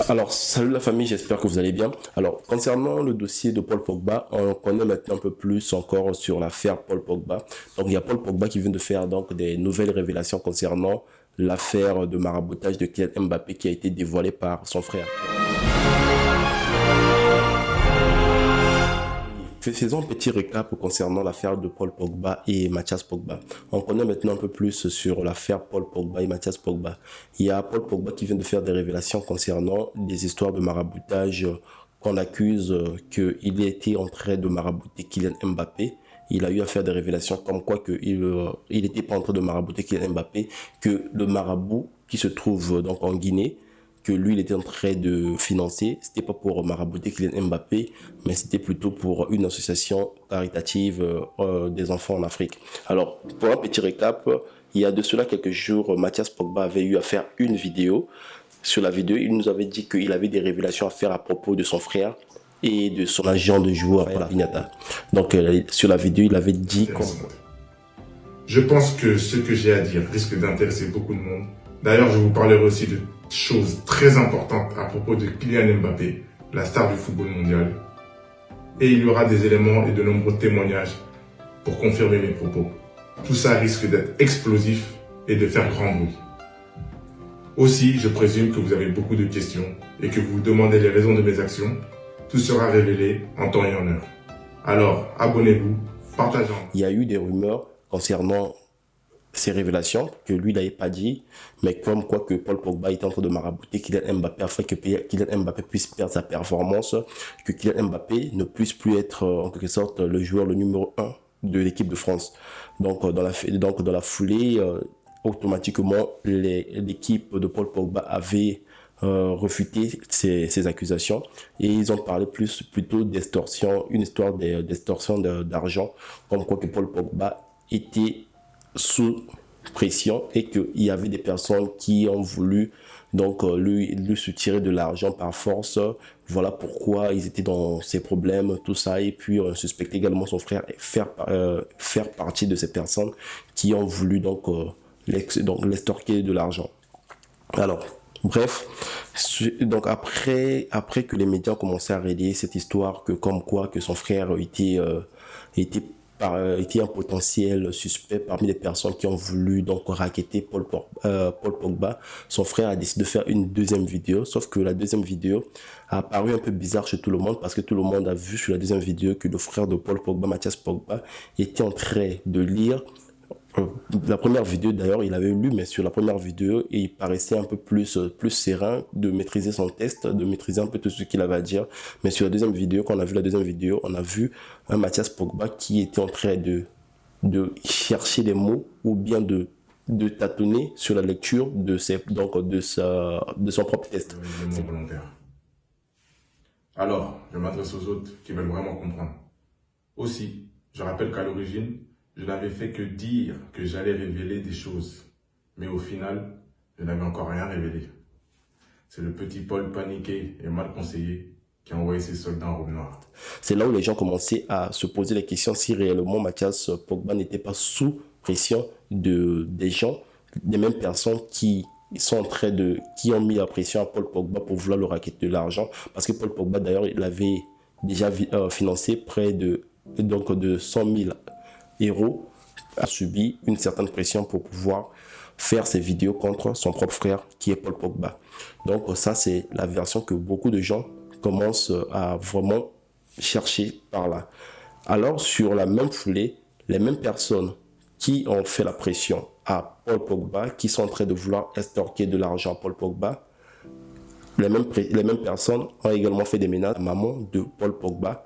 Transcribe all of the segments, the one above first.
Alors, salut la famille, j'espère que vous allez bien. Alors, concernant le dossier de Paul Pogba, on connaît maintenant un peu plus encore sur l'affaire Paul Pogba. Donc, il y a Paul Pogba qui vient de faire donc des nouvelles révélations concernant l'affaire de maraboutage de Kylian Mbappé qui a été dévoilée par son frère. Faisons un petit récap concernant l'affaire de Paul Pogba et Mathias Pogba. On connaît maintenant un peu plus sur l'affaire Paul Pogba et Mathias Pogba. Il y a Paul Pogba qui vient de faire des révélations concernant des histoires de maraboutage qu'on accuse qu'il était en train de marabouter Kylian Mbappé. Il a eu à faire des révélations comme quoi il n'était pas en train de marabouter Kylian Mbappé, que le marabout qui se trouve donc en Guinée, que lui, il était en train de financer, c'était pas pour marabouter Kylian Mbappé, mais c'était plutôt pour une association caritative des enfants en Afrique. Alors, pour un petit récap, il y a de cela quelques jours, Mathias Pogba avait eu à faire une vidéo. Sur la vidéo, il nous avait dit qu'il avait des révélations à faire à propos de son frère et de son agent de joueur, Vignata. Donc, sur la vidéo, il avait dit... Je pense que ce que j'ai à dire risque d'intéresser beaucoup de monde. D'ailleurs, je vous parlerai aussi de choses très importantes à propos de Kylian Mbappé, la star du football mondial. Et il y aura des éléments et de nombreux témoignages pour confirmer mes propos. Tout ça risque d'être explosif et de faire grand bruit. Aussi, je présume que vous avez beaucoup de questions et que vous vous demandez les raisons de mes actions. Tout sera révélé en temps et en heure. Alors, abonnez-vous, partagez. Il y a eu des rumeurs concernant ces révélations que lui n'avait pas dit, mais comme quoi que Paul Pogba était en train de marabouter Kylian Mbappé afin que Kylian Mbappé puisse perdre sa performance, que Kylian Mbappé ne puisse plus être en quelque sorte le joueur le numéro 1 de l'équipe de France. Donc dans la foulée, automatiquement l'équipe de Paul Pogba avait refuté ces accusations et ils ont parlé plutôt d'extorsion, une histoire d'extorsion d'argent, comme quoi que Paul Pogba était sous pression et qu'il y avait des personnes qui ont voulu donc lui soutirer de l'argent par force. Voilà pourquoi ils étaient dans ces problèmes, tout ça. Et puis on suspectait également son frère faire partie de ces personnes qui ont voulu donc l'extorquer de l'argent. Alors, bref, donc après que les médias ont commencé à relayer cette histoire que comme quoi que son frère était un potentiel suspect parmi les personnes qui ont voulu donc racketter Paul Pogba. Son frère a décidé de faire une deuxième vidéo, sauf que la deuxième vidéo a paru un peu bizarre chez tout le monde parce que tout le monde a vu sur la deuxième vidéo que le frère de Paul Pogba, Mathias Pogba, était en train de lire. La première vidéo d'ailleurs il avait lu, mais sur la première vidéo il paraissait un peu plus serein de maîtriser son texte, de maîtriser un peu tout ce qu'il avait à dire. Mais sur la deuxième vidéo, quand on a vu la deuxième vidéo, on a vu un Mathias Pogba qui était en train de chercher des mots ou bien de tâtonner sur la lecture de son propre texte. Alors, je m'adresse aux autres qui veulent vraiment comprendre. Aussi, je rappelle qu'à l'origine, je n'avais fait que dire que j'allais révéler des choses. Mais au final, je n'avais encore rien révélé. C'est le petit Paul paniqué et mal conseillé qui a envoyé ses soldats en robe noire. C'est là où les gens commençaient à se poser la question si réellement Mathias Pogba n'était pas sous pression des gens, des mêmes personnes qui ont mis la pression à Paul Pogba pour vouloir le racketter de l'argent. Parce que Paul Pogba, d'ailleurs, il avait déjà financé près de 100 000 héros, a subi une certaine pression pour pouvoir faire ses vidéos contre son propre frère qui est Paul Pogba. Donc ça, c'est la version que beaucoup de gens commencent à vraiment chercher par là. Alors sur la même foulée, les mêmes personnes qui ont fait la pression à Paul Pogba, qui sont en train de vouloir extorquer de l'argent à Paul Pogba, les mêmes personnes ont également fait des menaces à la maman de Paul Pogba.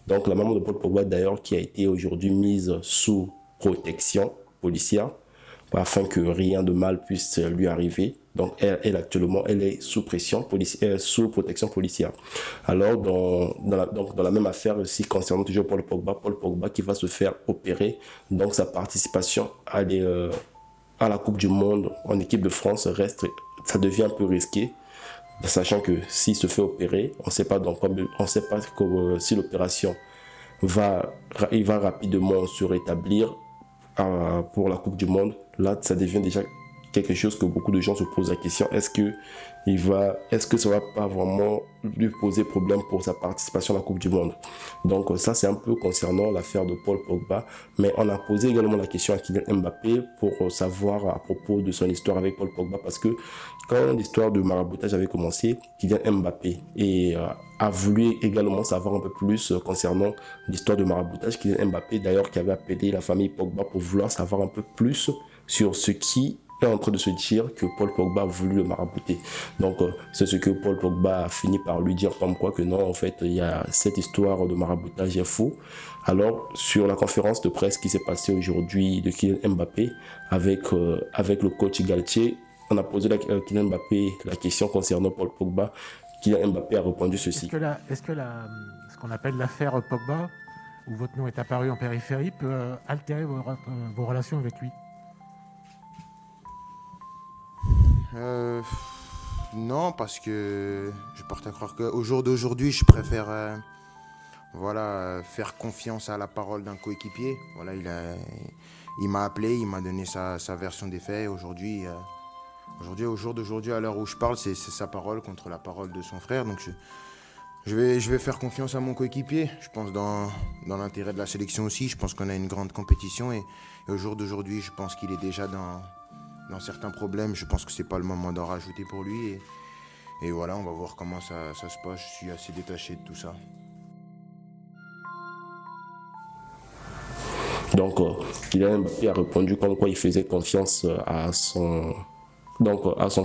Donc la maman de Paul Pogba d'ailleurs qui a été aujourd'hui mise sous protection policière afin que rien de mal puisse lui arriver. Donc elle actuellement elle est sous sous protection policière. Alors dans la même affaire aussi concernant toujours Paul Pogba qui va se faire opérer. Donc sa participation à la Coupe du Monde en équipe de France ça devient un peu risqué. Sachant que s'il se fait opérer, on ne sait pas si l'opération va rapidement se rétablir pour la Coupe du Monde. Là, ça devient déjà quelque chose que beaucoup de gens se posent la question. Est-ce que est-ce que ça va pas vraiment lui poser problème pour sa participation à la Coupe du Monde? Donc ça, c'est un peu concernant l'affaire de Paul Pogba. Mais on a posé également la question à Kylian Mbappé pour savoir à propos de son histoire avec Paul Pogba, parce que quand l'histoire de maraboutage avait commencé, Kylian Mbappé a voulu également savoir un peu plus concernant l'histoire de maraboutage. Kylian Mbappé, d'ailleurs, qui avait appelé la famille Pogba pour vouloir savoir un peu plus sur ce qui est en train de se dire que Paul Pogba a voulu le marabouter. Donc c'est ce que Paul Pogba a fini par lui dire, comme quoi que non, en fait, il y a cette histoire de maraboutage est faux. Alors sur la conférence de presse qui s'est passée aujourd'hui de Kylian Mbappé avec le coach Galtier, on a posé à Kylian Mbappé la question concernant Paul Pogba. Kylian Mbappé a répondu ceci. Est-ce que ce qu'on appelle l'affaire Pogba, où votre nom est apparu en périphérie, peut altérer vos relations avec lui? Non, parce que je porte à croire qu'au jour d'aujourd'hui, je préfère faire confiance à la parole d'un coéquipier. Voilà, il m'a appelé, il m'a donné sa version des faits. Aujourd'hui, au jour d'aujourd'hui, à l'heure où je parle, c'est sa parole contre la parole de son frère. Donc je vais faire confiance à mon coéquipier. Je pense dans l'intérêt de la sélection aussi. Je pense qu'on a une grande compétition et au jour d'aujourd'hui, je pense qu'il est déjà dans certains problèmes. Je pense que c'est pas le moment d'en rajouter pour lui. Et voilà, on va voir comment ça se passe. Je suis assez détaché de tout ça. Donc, Kylian Mbappé a répondu comme quoi il faisait confiance à son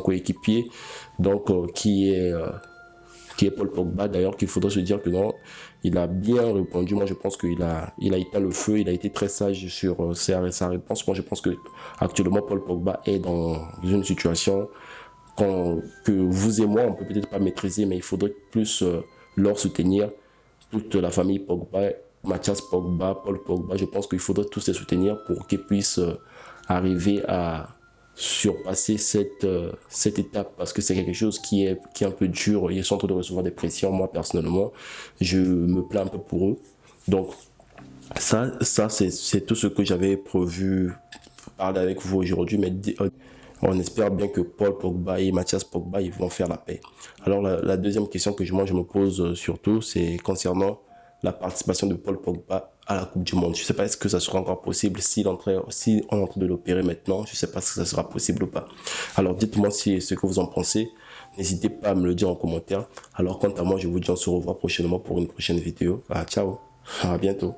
coéquipier, qui est Paul Pogba. D'ailleurs, qu'il faudrait se dire que non, il a bien répondu. Moi, je pense qu'il a éteint le feu. Il a été très sage sur sa réponse. Moi, je pense que actuellement, Paul Pogba est dans une situation que vous et moi, on peut peut-être pas maîtriser, mais il faudrait plus leur soutenir. Toute la famille Pogba, Mathias Pogba, Paul Pogba, je pense qu'il faudrait tous les soutenir pour qu'ils puissent arriver à surpasser cette étape, parce que c'est quelque chose qui est un peu dur. Ils sont en train de recevoir des pressions. Moi, personnellement, je me plains un peu pour eux. Donc, ça c'est tout ce que j'avais prévu parler avec vous aujourd'hui, mais on espère bien que Paul Pogba et Mathias Pogba, ils vont faire la paix. Alors, la deuxième question que moi je me pose surtout, c'est concernant la participation de Paul Pogba à la Coupe du Monde. Je ne sais pas est-ce que ça sera encore possible si on est en train de l'opérer maintenant. Je ne sais pas si ça sera possible ou pas. Alors dites-moi ce que vous en pensez. N'hésitez pas à me le dire en commentaire. Alors quant à moi, je vous dis on se revoit prochainement pour une prochaine vidéo. Ciao, à bientôt.